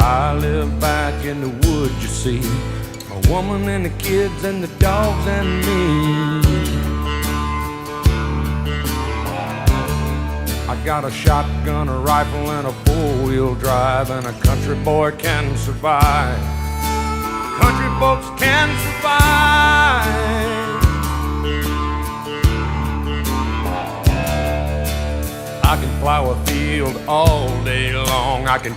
I live back in the woods, you see, my woman and the kids and the dogs and me. I got a shotgun, a rifle, and a four-wheel drive, and a country boy can survive. Country folks can survive. I can plow a field all day long. I can